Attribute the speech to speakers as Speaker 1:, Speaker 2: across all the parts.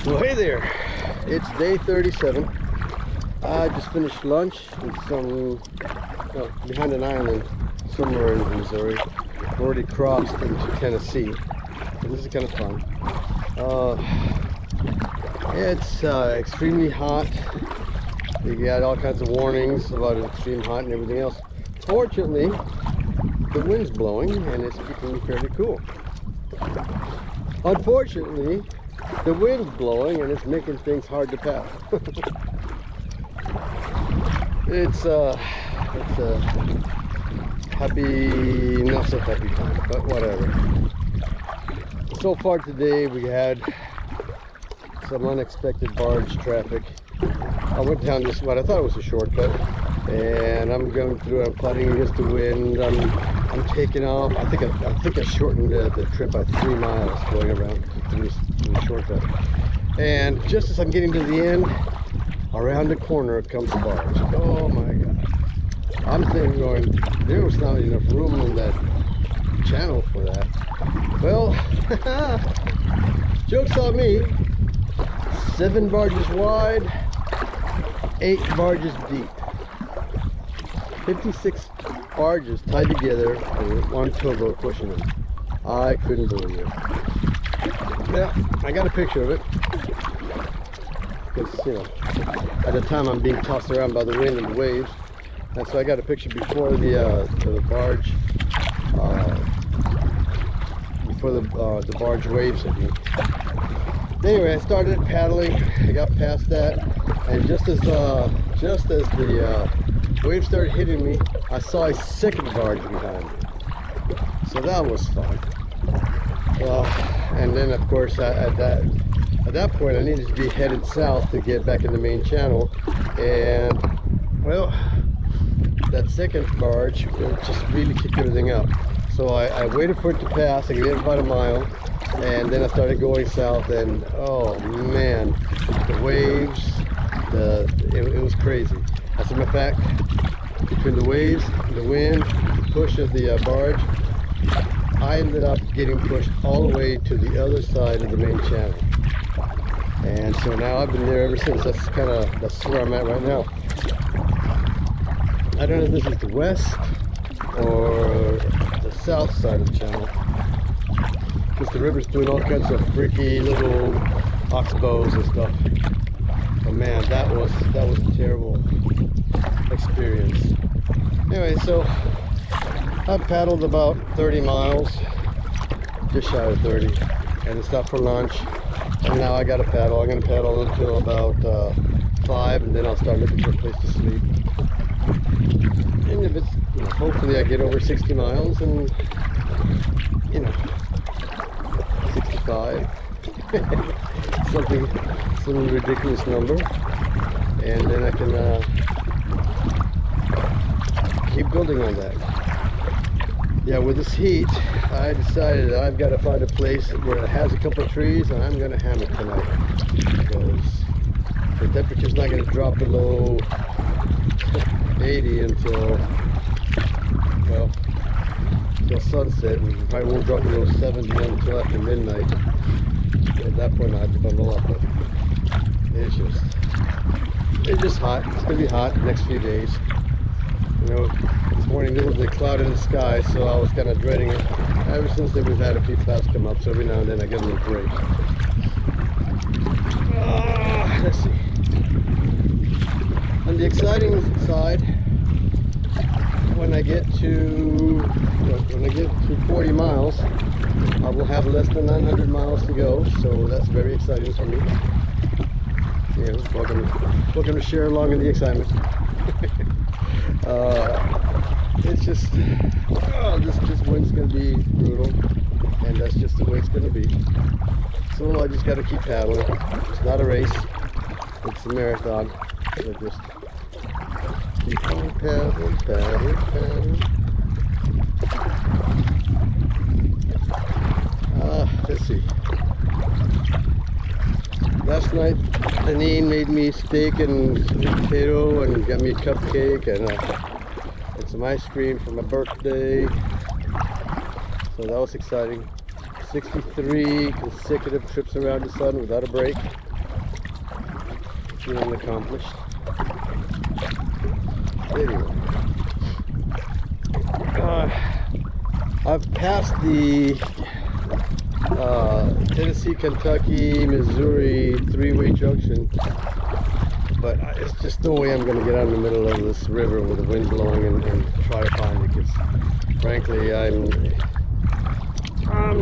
Speaker 1: Well, hey there. It's day 37. I just finished lunch in behind an island somewhere in Missouri. I've already crossed into Tennessee. So this is kind of fun. It's extremely hot. You got all kinds of warnings about extreme hot and everything else. Fortunately, the wind's blowing and it's keeping me fairly cool. Unfortunately, the wind's blowing and it's making things hard to pass. It's a happy, not so happy time, but whatever. So far today we had some unexpected barge traffic. I went down this, what I thought was a shortcut, and I'm going through, I'm fighting against the wind, I'm taking off. I think I shortened the trip by 3 miles going around through the shortcut. And just as I'm getting to the end, around the corner comes the barge. Oh my God. I'm thinking going, there was not enough room in that channel for that. Well, joke's on me. 7 barges wide, 8 barges deep. 56 barges tied together with one towboat pushing them. I couldn't believe it. Yeah, I got a picture of it. Because, you know, at the time I'm being tossed around by the wind and the waves. And so I got a picture before the barge, before the barge waves hit me. Anyway, I started paddling. I got past that, and just as the waves started hitting me, I saw a second barge behind me. So that was fun. And then of course at that point I needed to be headed south to get back in the main channel, and well, that second barge just really kicked everything up. So I waited for it to pass. I get about a mile, and then I started going south, and oh man, the waves, it was crazy. As a matter of fact, between the waves, the wind, the push of the barge, I ended up getting pushed all the way to the other side of the main channel. And so now I've been there ever since. That's where I'm at right now. I don't know if this is the west or the south side of the channel, because the river's doing all kinds of freaky little oxbows and stuff. But man, that was a terrible experience. Anyway, so I paddled about 30 miles, just shy of 30, and then stopped for lunch. And now I got to paddle. I'm going to paddle until about 5, and then I'll start looking for a place to sleep. And if it's, hopefully I get over 60 miles, and 65, some ridiculous number, and then I can keep building on that. Yeah, with this heat, I decided that I've got to find a place where it has a couple of trees, and I'm going to hammock tonight, because the temperature's not going to drop below 80 until sunset, and probably won't drop below 70 until after midnight. At that point I have to bundle up, but it's just hot. It's going to be hot the next few days. This morning there was a cloud in the sky, so I was kind of dreading it. Ever since then we've had a few clouds come up, so every now and then I get a little break. Let's see. On the exciting side, when I get to 40 miles, I will have less than 900 miles to go, so that's very exciting for me. Yeah, welcome to share along in the excitement. It's just, this wind's going to be brutal, and that's just the way it's going to be. So I just got to keep paddling. It's not a race, it's a marathon. So just keep on paddling. Let's see. Last night, Janine made me steak and sweet potato and got me a cupcake and some ice cream for my birthday. So that was exciting. 63 consecutive trips around the sun without a break. feeling accomplished. Anyway, I've passed the Tennessee, Kentucky, Missouri three-way junction, but it's just no way I'm going to get out in the middle of this river with the wind blowing and try to find it, because frankly I'm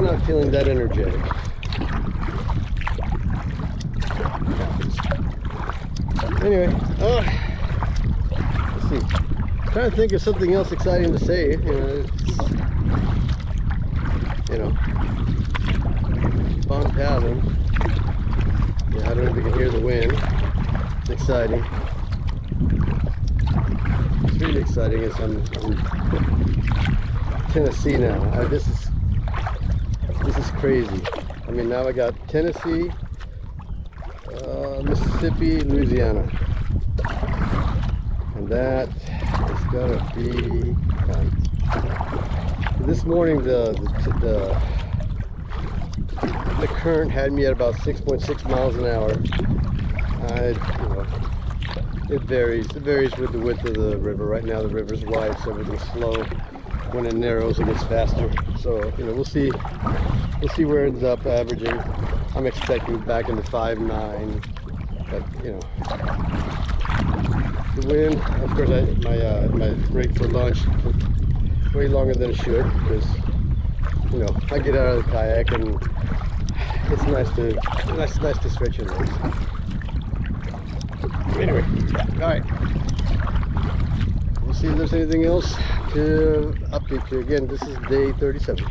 Speaker 1: not feeling that energetic. Anyway, let's see. I'm trying to think of something else exciting to say. Keep on paddling. Yeah, I don't know if you can hear the wind. It's exciting. It's really exciting. As I'm in Tennessee now. This is crazy. I mean, now I got Tennessee, Mississippi, Louisiana, and that is gonna be fun. This morning the current had me at about 6.6 miles an hour. It varies with the width of the river. Right now the river's wide, so everything's slow. When it narrows, it gets faster. So we'll see where it ends up averaging. I'm expecting back into 5.9, but the wind. Of course, my break for lunch took way longer than it should, because I get out of the kayak and it's nice to stretch your legs. Anyway, all right. We'll see if there's anything else to update you. Again, this is day 37.